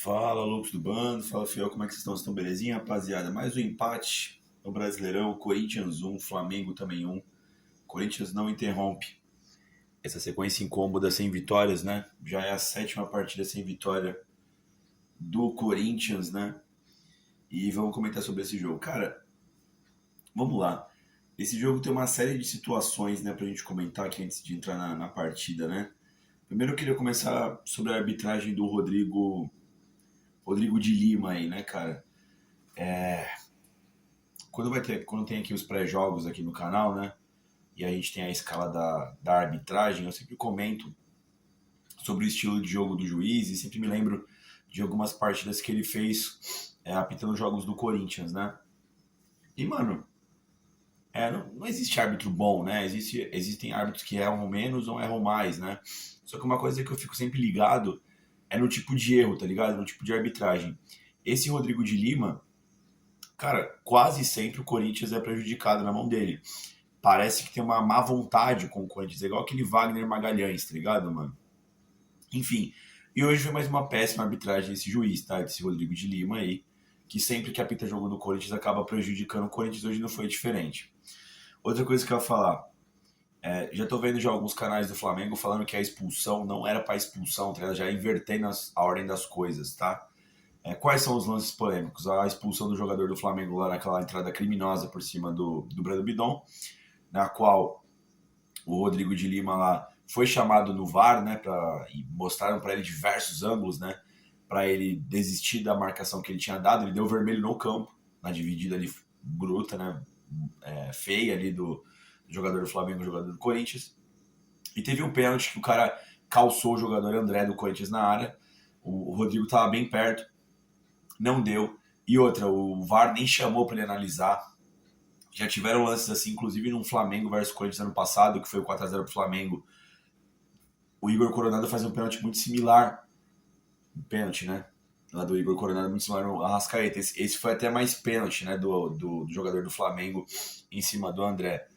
Fala, loucos do bando, fala fiel, como é que vocês estão? Vocês estão belezinha, rapaziada? Mais um empate no Brasileirão, Corinthians 1, Flamengo também 1. Corinthians não interrompe essa sequência incômoda sem vitórias, né? Já é a sétima partida sem vitória do Corinthians, né? E vamos comentar sobre esse jogo. Cara, vamos lá. Esse jogo tem uma série de situações, né, pra gente comentar aqui antes de entrar na partida, né? Primeiro eu queria começar sobre a arbitragem do Rodrigo de Lima aí, né, cara? Quando tem aqui os pré-jogos aqui no canal, né? E a gente tem a escala da arbitragem, eu sempre comento sobre o estilo de jogo do juiz e sempre me lembro de algumas partidas que ele fez apitando jogos do Corinthians, né? E, mano, não existe árbitro bom, né? Existem árbitros que erram menos ou erram mais, né? Só que uma coisa que eu fico sempre ligado é no tipo de erro, tá ligado? No tipo de arbitragem. Esse Rodrigo de Lima, cara, quase sempre o Corinthians é prejudicado na mão dele. Parece que tem uma má vontade com o Corinthians, é igual aquele Wagner Magalhães, tá ligado, mano? Enfim, e hoje foi mais uma péssima arbitragem desse juiz, tá? Desse Rodrigo de Lima aí, que sempre que apita jogo do Corinthians acaba prejudicando o Corinthians, hoje não foi diferente. Outra coisa que eu ia falar, já tô vendo já alguns canais do Flamengo falando que a expulsão não era pra expulsão, tá ligado? Já invertendo a ordem das coisas, tá? Quais são os lances polêmicos? A expulsão do jogador do Flamengo lá naquela entrada criminosa por cima do Breno Bidon, na qual o Rodrigo de Lima lá foi chamado no VAR, né, e mostraram para ele diversos ângulos, né, para ele desistir da marcação que ele tinha dado. Ele deu vermelho no campo, na dividida ali bruta, né, feia ali do jogador do Flamengo, do jogador do Corinthians. E teve um pênalti que o cara calçou o jogador André do Corinthians na área. O Rodrigo estava bem perto, não deu. E outra, o VAR nem chamou para ele analisar. Já tiveram lances assim, inclusive no Flamengo versus Corinthians ano passado, que foi o 4x0 pro Flamengo. O Igor Coronado faz um pênalti muito similar. Um pênalti, né? Lá do Igor Coronado, muito similar ao Arrascaeta. Esse foi até mais pênalti, né? Do jogador do Flamengo em cima do André.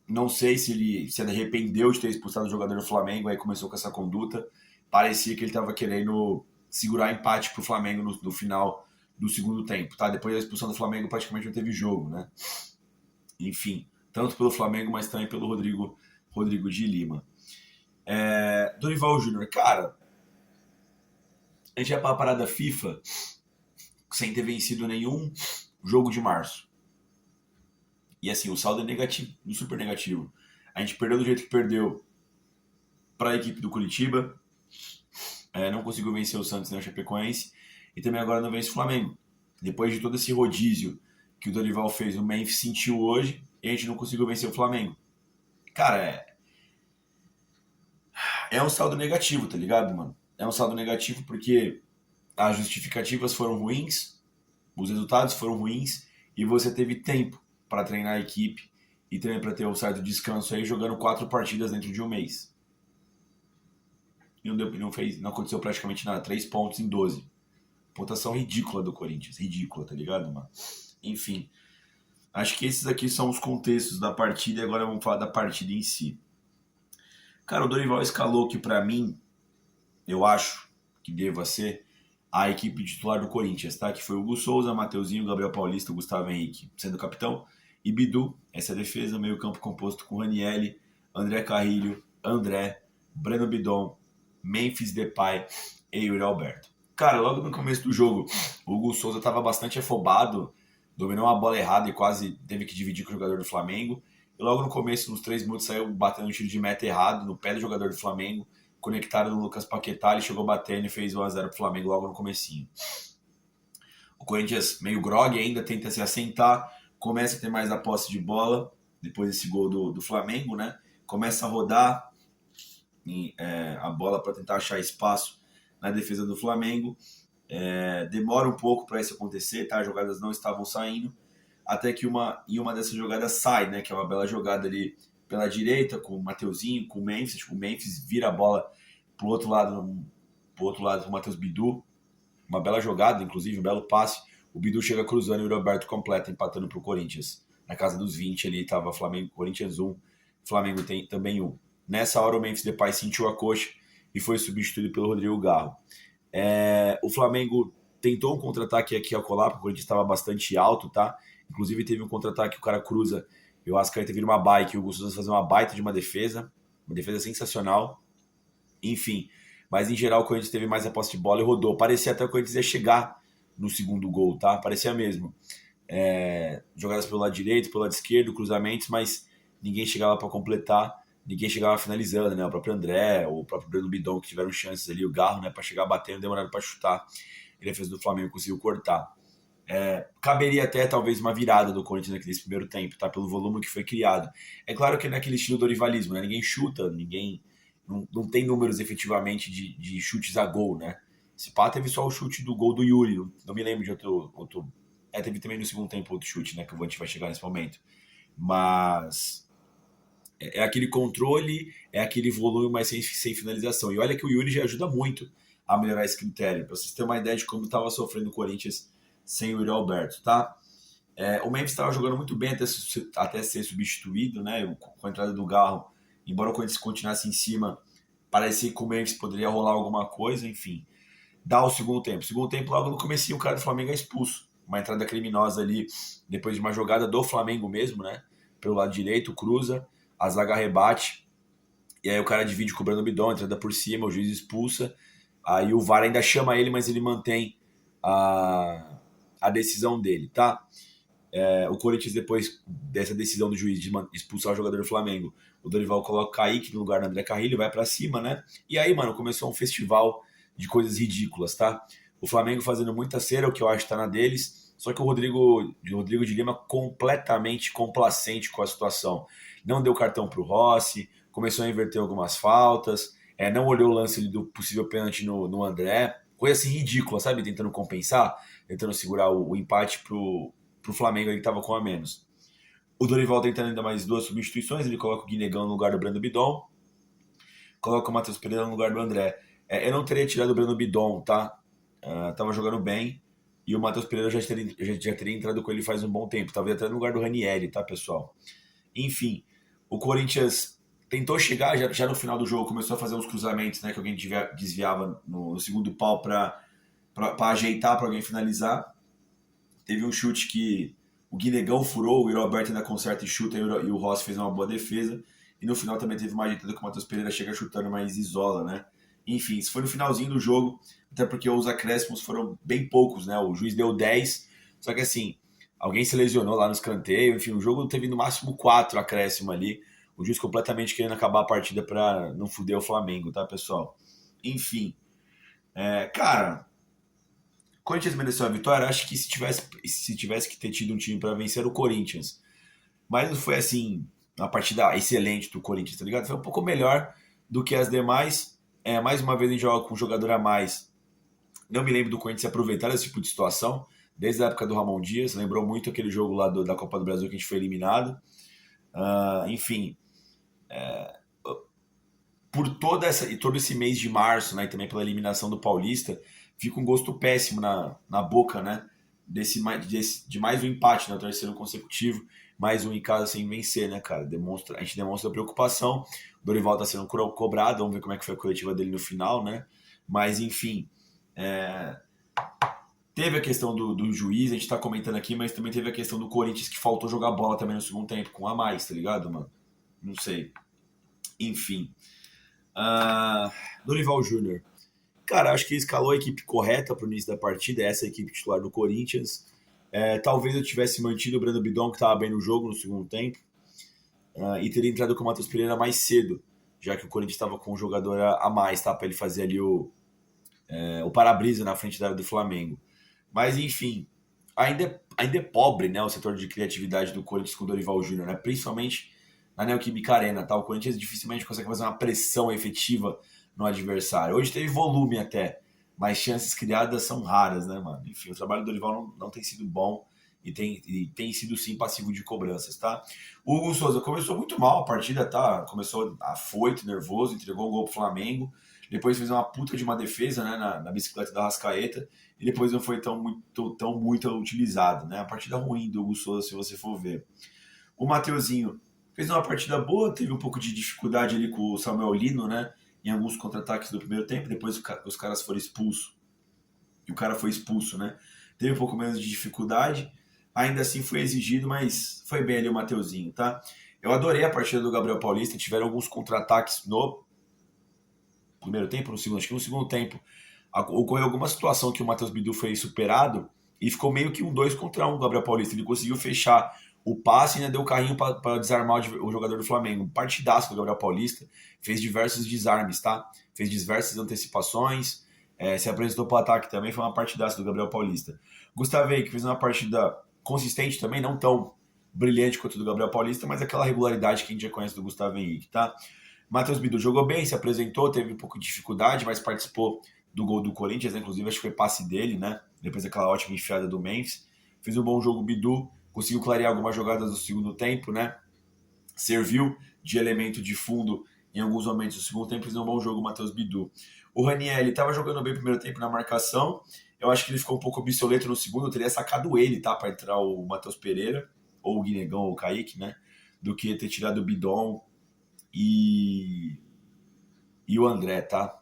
Não sei se ele se arrependeu de ter expulsado o jogador do Flamengo, aí começou com essa conduta. Parecia que ele estava querendo segurar empate pro Flamengo no final do segundo tempo, tá? Depois da expulsão do Flamengo praticamente não teve jogo, né? Enfim, tanto pelo Flamengo, mas também pelo Rodrigo de Lima. Dorival Júnior, cara, a gente ia pra parada FIFA sem ter vencido nenhum jogo de março. E assim, o saldo é negativo, super negativo. A gente perdeu do jeito que perdeu para a equipe do Curitiba, não conseguiu vencer o Santos nem o Chapecoense, e também agora não vence o Flamengo. Depois de todo esse rodízio que o Dorival fez, o Memphis sentiu hoje, e a gente não conseguiu vencer o Flamengo. Cara, é um saldo negativo, tá ligado, mano? É um saldo negativo porque as justificativas foram ruins, os resultados foram ruins, e você teve tempo para treinar a equipe e também para ter um certo descanso aí, jogando 4 partidas dentro de um mês. E não aconteceu praticamente nada, 3 pontos em 12. Pontuação ridícula do Corinthians, ridícula, tá ligado, mano? Enfim, acho que esses aqui são os contextos da partida e agora vamos falar da partida em si. Cara, o Dorival escalou que pra mim, eu acho que deva ser a equipe titular do Corinthians, tá? Que foi o Hugo Souza, Mateuzinho, Gabriel Paulista, Gustavo Henrique sendo capitão e Bidu, essa defesa, meio campo composto com Ranielli, André Carrilho, André, Breno Bidon, Memphis Depay e Yuri Alberto. Cara, logo no começo do jogo, o Hugo Souza estava bastante afobado, dominou uma bola errada e quase teve que dividir com o jogador do Flamengo. E logo no começo, nos 3 minutos, saiu batendo um tiro de meta errado no pé do jogador do Flamengo, conectado no Lucas Paquetá, ele chegou batendo e fez 1x0 pro Flamengo logo no comecinho. O Corinthians, meio grogue ainda, tenta se assentar, começa a ter mais a posse de bola, depois desse gol do Flamengo, né? Começa a rodar a bola para tentar achar espaço na defesa do Flamengo. Demora um pouco para isso acontecer, tá? As jogadas não estavam saindo, até que uma dessas jogadas sai, né? Que é uma bela jogada ali pela direita, com o Mateuzinho, com o Memphis. O Memphis vira a bola pro outro lado pro Matheus Bidu. Uma bela jogada, inclusive, um belo passe. O Bidu chega cruzando e o Roberto completa, empatando pro Corinthians. Na casa dos 20 ali, tava Flamengo, Corinthians 1, Flamengo tem também 1. Nessa hora o Memphis Depay sentiu a coxa e foi substituído pelo Rodrigo Garro. O Flamengo tentou um contra-ataque aqui ao colar, porque o Corinthians estava bastante alto, tá? Inclusive teve um contra-ataque que o cara cruza e o Arrascaeta vira uma bike e o Gustavo fazer uma baita de uma defesa sensacional. Enfim, mas em geral o Corinthians teve mais a posse de bola e rodou. Parecia até que o Corinthians ia chegar no segundo gol, tá? Parecia mesmo. Jogadas pelo lado direito, pelo lado esquerdo, cruzamentos, mas ninguém chegava para completar, ninguém chegava finalizando, né? O próprio André, o próprio Breno Bidon, que tiveram chances ali, o Garro, né, para chegar batendo, demorando para chutar. E a defesa do Flamengo conseguiu cortar. Caberia até talvez uma virada do Corinthians nesse primeiro tempo, tá? Pelo volume que foi criado. É claro que naquele estilo do rivalismo, né? Ninguém chuta, ninguém. Não tem números efetivamente de chutes a gol, né? Esse pá teve só o chute do gol do Yuri, não me lembro de outro. Teve também no segundo tempo outro chute, né? Que o Vante vai chegar nesse momento. Mas é aquele controle, é aquele volume, mas sem finalização. E olha que o Yuri já ajuda muito a melhorar esse critério, para vocês terem uma ideia de como estava sofrendo o Corinthians sem o Yuri Alberto, tá? O Memphis estava jogando muito bem até ser substituído, né? Com a entrada do Garro, embora o Corinthians continuasse em cima, parecia que o Memphis poderia rolar alguma coisa, enfim. Dá o segundo tempo. Segundo tempo, logo no comecinho, o cara do Flamengo é expulso. Uma entrada criminosa ali, depois de uma jogada do Flamengo mesmo, né? Pelo lado direito, cruza, a zaga rebate, e aí o cara divide com o Breno Bidon, entrada por cima, o juiz expulsa, aí o VAR ainda chama ele, mas ele mantém a decisão dele, tá? O Corinthians, depois dessa decisão do juiz de expulsar o jogador do Flamengo, o Dorival coloca o Kaique no lugar do André Carrilho, vai pra cima, né? E aí, mano, começou um festival de coisas ridículas, tá? O Flamengo fazendo muita cera, o que eu acho que tá na deles, só que o Rodrigo de Lima completamente complacente com a situação. Não deu cartão pro Rossi, começou a inverter algumas faltas, não olhou o lance do possível pênalti no André, coisa assim ridícula, sabe? Tentando compensar, tentando segurar o empate pro Flamengo, ele estava com a menos. O Dorival tentando ainda mais duas substituições, ele coloca o Guinegão no lugar do Breno Bidon, coloca o Matheus Pereira no lugar do André. Eu não teria tirado o Breno Bidon, tá? Tava jogando bem, e o Matheus Pereira já teria entrado com ele faz um bom tempo, talvez até no lugar do Ranieri, tá, pessoal? Enfim, o Corinthians tentou chegar, já no final do jogo, começou a fazer uns cruzamentos, né, que alguém desviava no segundo pau para ajeitar, para alguém finalizar. Teve um chute que o Guinegão furou, o Yuri Alberto ainda conserta e chuta, e o Rossi fez uma boa defesa. E no final também teve uma ajeitada que o Matheus Pereira chega chutando, mas isola, né? Enfim, isso foi no finalzinho do jogo, até porque os acréscimos foram bem poucos, né? O juiz deu 10, só que assim, alguém se lesionou lá no escanteio, enfim, o jogo teve no máximo 4 acréscimos ali. O juiz completamente querendo acabar a partida para não fuder o Flamengo, tá, pessoal? Enfim, cara, o Corinthians mereceu a vitória. Acho que se tivesse que ter tido um time para vencer, o Corinthians. Mas não foi assim, uma partida excelente do Corinthians, tá ligado? Foi um pouco melhor do que as demais. Mais uma vez a gente joga com um jogador a mais. Não me lembro do Corinthians se aproveitar desse tipo de situação. Desde a época do Ramon Dias. Lembrou muito aquele jogo lá da Copa do Brasil que a gente foi eliminado. Enfim. Por todo esse mês de março, né, e também pela eliminação do Paulista, fica um gosto péssimo na boca, né, de mais um empate, né, o terceiro consecutivo, mais um em casa sem vencer, né, cara, a gente demonstra preocupação, o Dorival tá sendo cobrado, vamos ver como é que foi a coletiva dele no final, né, mas enfim, teve a questão do juiz, a gente tá comentando aqui, mas também teve a questão do Corinthians que faltou jogar bola também no segundo tempo, com a mais, tá ligado, mano? Não sei. Enfim. Dorival Júnior. Cara, acho que ele escalou a equipe correta para o início da partida, essa é a equipe titular do Corinthians. Talvez eu tivesse mantido o Breno Bidon, que estava bem no jogo no segundo tempo, e teria entrado com o Matheus Pereira mais cedo, já que o Corinthians estava com um jogador a mais, tá? Para ele fazer ali o para-brisa na frente da área do Flamengo. Mas, enfim, ainda é pobre, né, o setor de criatividade do Corinthians com o Dorival Júnior, né? Principalmente na Neoquímica Arena, tá? O Corinthians dificilmente consegue fazer uma pressão efetiva no adversário. Hoje teve volume até, mas chances criadas são raras, né, mano? Enfim, o trabalho do Dorival não tem sido bom e tem sido sim passivo de cobranças, tá? O Hugo Souza começou muito mal a partida, tá? Começou afoito, nervoso, entregou um gol pro Flamengo, depois fez uma puta de uma defesa, né, na bicicleta da Arrascaeta, e depois não foi tão muito utilizado, né? A partida ruim do Hugo Souza, se você for ver. O Mateuzinho fez uma partida boa, teve um pouco de dificuldade ali com o Samuel Lino, né? Em alguns contra-ataques do primeiro tempo, depois os caras foram expulsos. e o cara foi expulso, né? Teve um pouco menos de dificuldade, ainda assim foi exigido, mas foi bem ali o Mateuzinho, tá? Eu adorei a partida do Gabriel Paulista, tiveram alguns contra-ataques no primeiro tempo, no segundo, acho que no segundo tempo, ocorreu alguma situação que o Matheus Bidu foi superado e ficou meio que um 2 contra 1 o Gabriel Paulista. Ele conseguiu fechar o passe e ainda deu o carrinho para desarmar o jogador do Flamengo. Um partidaço do Gabriel Paulista, fez diversos desarmes, tá? Fez diversas antecipações, se apresentou para o ataque também, foi uma partidaça do Gabriel Paulista. Gustavo Henrique fez uma partida consistente também, não tão brilhante quanto do Gabriel Paulista, mas aquela regularidade que a gente já conhece do Gustavo Henrique, tá? Matheus Bidu jogou bem, se apresentou, teve um pouco de dificuldade, mas participou do gol do Corinthians, né? Inclusive acho que foi passe dele, né? Depois daquela ótima enfiada do Memphis. Fez um bom jogo o Bidu, conseguiu clarear algumas jogadas no segundo tempo, né? Serviu de elemento de fundo em alguns momentos do segundo tempo, fez um bom jogo o Matheus Bidu. O Raniel estava jogando bem no primeiro tempo na marcação, eu acho que ele ficou um pouco obsoleto no segundo, eu teria sacado ele, tá? Para entrar o Matheus Pereira, ou o Guinegão, ou o Kaique, né? Do que ter tirado o Bidon e o André, tá?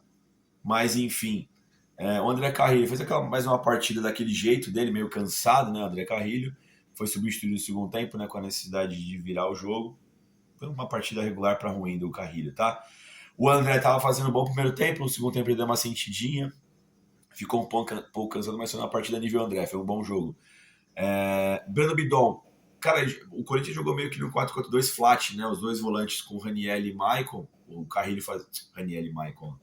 Mas enfim, o André Carrilho fez mais uma partida daquele jeito dele, meio cansado, né? O André Carrilho foi substituído no segundo tempo, né? Com a necessidade de virar o jogo. Foi uma partida regular para ruim do Carrilho, tá? O André tava fazendo um bom primeiro tempo, no segundo tempo ele deu uma sentidinha, ficou um pouco cansado, mas foi uma partida nível André, foi um bom jogo. Breno Bidon, cara, o Corinthians jogou meio que no 4-4-2 flat, né? Os dois volantes com Raniel e Maicon. O Carrilho faz. Raniel e Maicon.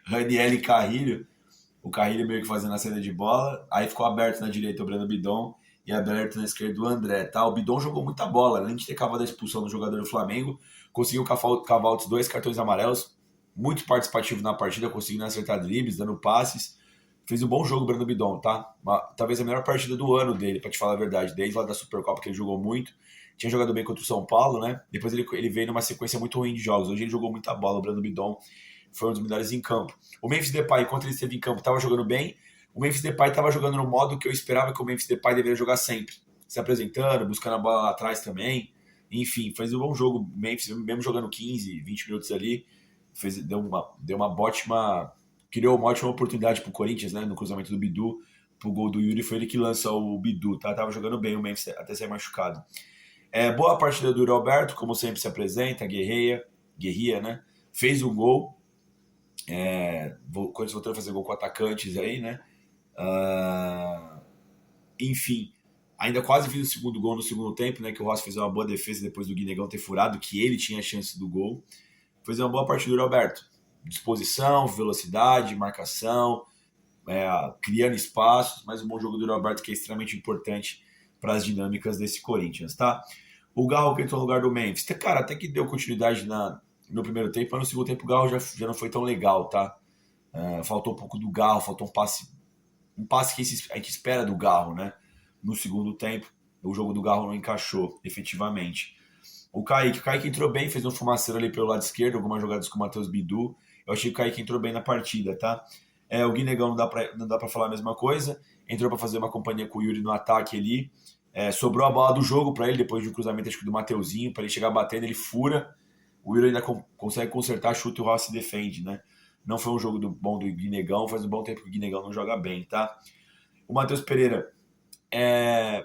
Raniel e Carrilho. O Carrilho meio que fazendo a saída de bola. Aí ficou aberto na direita o Breno Bidon e aberto na esquerda o André, tá? O Bidon jogou muita bola. Além de ter cavado a expulsão do jogador do Flamengo, conseguiu cavar outros 2 cartões amarelos. Muito participativo na partida, conseguindo acertar dribles, dando passes. Fez um bom jogo o Breno Bidon, tá? Talvez a melhor partida do ano dele, pra te falar a verdade. Desde lá da Supercopa que ele jogou muito. Tinha jogado bem contra o São Paulo, né? Depois ele veio numa sequência muito ruim de jogos. Hoje ele jogou muita bola, o Breno Bidon foi um dos melhores em campo. O Memphis Depay, enquanto ele esteve em campo, estava jogando bem. O Memphis Depay estava jogando no modo que eu esperava que o Memphis Depay deveria jogar sempre. Se apresentando, buscando a bola lá atrás também. Enfim, fez um bom jogo. O Memphis, mesmo jogando 15, 20 minutos ali, deu uma ótima... Criou uma ótima oportunidade pro Corinthians, né? No cruzamento do Bidu, pro gol do Yuri, foi ele que lança o Bidu, tá? Tava jogando bem o Memphis até ser machucado. Boa partida do Yuri Alberto, como sempre se apresenta, guerria, né? Fez um gol. Quando voltou a fazer gol com atacantes aí, né? Enfim, ainda quase fiz o segundo gol no segundo tempo, né? Que o Rossi fez uma boa defesa depois do Guinegão ter furado, que ele tinha a chance do gol. Fez uma boa partida do Alberto. Disposição, velocidade, marcação, criando espaços, mas um bom jogo do Alberto que é extremamente importante para as dinâmicas desse Corinthians, tá? O Garro que entrou no lugar do Memphis, cara, até que deu continuidade no primeiro tempo, mas no segundo tempo o Garro já não foi tão legal, tá? Faltou um pouco do Garro, faltou um passe que a gente espera do Garro, né? No segundo tempo, o jogo do Garro não encaixou, efetivamente. O Kaique entrou bem, fez um fumaceiro ali pelo lado esquerdo, algumas jogadas com o Matheus Bidu. Eu achei que o Kaique entrou bem na partida, tá? O Guinegão não dá pra falar a mesma coisa. Entrou para fazer uma companhia com o Yuri no ataque ali. Sobrou a bola do jogo para ele, depois de um cruzamento acho que do Mateuzinho, para ele chegar batendo, ele fura. O Yuri ainda consegue consertar, chuta e o Rossi defende, né? Não foi um jogo bom do Guinegão, faz um bom tempo que o Guinegão não joga bem, tá? O Matheus Pereira,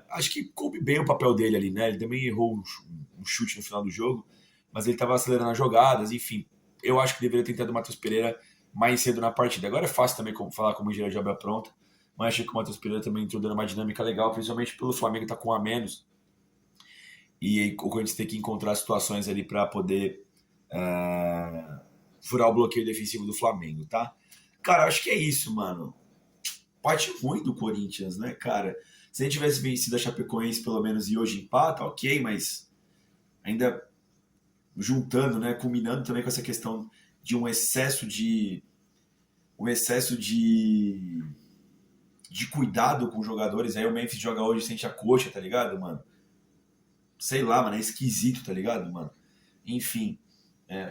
acho que coube bem o papel dele ali, né? Ele também errou um chute no final do jogo, mas ele estava acelerando as jogadas, enfim. Eu acho que deveria ter tentado o Matheus Pereira mais cedo na partida. Agora é fácil também falar como engenheiro de obra pronta, mas achei que o Matheus Pereira também entrou dando uma dinâmica legal, principalmente pelo Flamengo estar com um a menos. E o Corinthians tem que encontrar situações ali para poder furar o bloqueio defensivo do Flamengo, tá? Cara, acho que é isso, mano. Parte ruim do Corinthians, né, cara? Se a gente tivesse vencido a Chapecoense pelo menos e hoje empata, ok, mas ainda juntando, né, culminando também com essa questão de um excesso de cuidado com os jogadores. Aí o Memphis joga hoje e sente a coxa, tá ligado, mano? Sei lá, mano, é esquisito, tá ligado, mano? Enfim,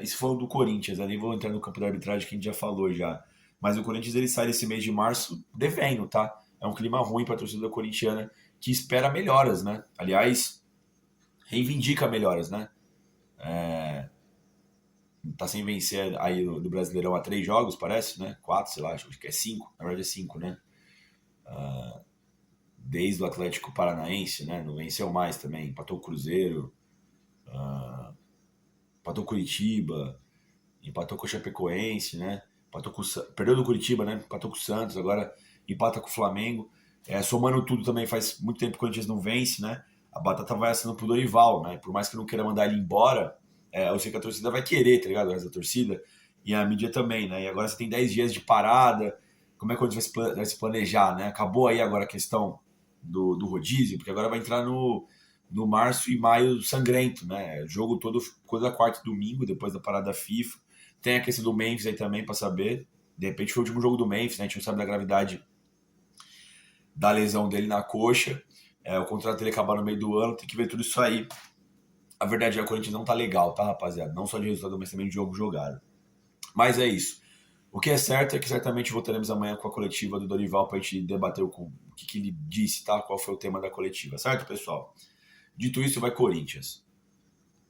isso foi o do Corinthians, eu nem vou entrar no campo da arbitragem que a gente já falou já. Mas o Corinthians ele sai desse mês de março devendo, tá? É um clima ruim para a torcida corintiana que espera melhoras, né? Aliás, reivindica melhoras, né? tá sem vencer aí do Brasileirão há 3 jogos, parece, né? 4, sei lá, acho que é 5. Na verdade é 5, né? Desde o Atlético Paranaense, né? Não venceu mais também. Empatou o Cruzeiro, empatou o Curitiba, empatou com o Chapecoense, né? Perdeu do Curitiba, né? Empatou com o Santos, agora empata com o Flamengo. Somando tudo também, faz muito tempo que o Corinthians não vence, né? A batata vai assinando pro Dorival, né? Por mais que não queira mandar ele embora, eu sei que a torcida vai querer, tá ligado? O resto da torcida. E a mídia também, né? E agora você tem 10 dias de parada. Como é que o Corinthians vai se planejar, né? Acabou aí agora a questão do rodízio, porque agora vai entrar no março e maio sangrento, né? Jogo todo, coisa quarta e domingo, depois da parada da FIFA. Tem a questão do Memphis aí também para saber. De repente foi o último jogo do Memphis, né? A gente não sabe da gravidade da lesão dele na coxa. O contrato dele acabar no meio do ano, tem que ver tudo isso aí. A verdade é que o Corinthians não tá legal, tá, rapaziada? Não só de resultado, mas também de jogo jogado. Mas é isso. O que é certo é que certamente voltaremos amanhã com a coletiva do Dorival pra gente debater o que ele disse, tá? Qual foi o tema da coletiva, certo, pessoal? Dito isso, vai Corinthians.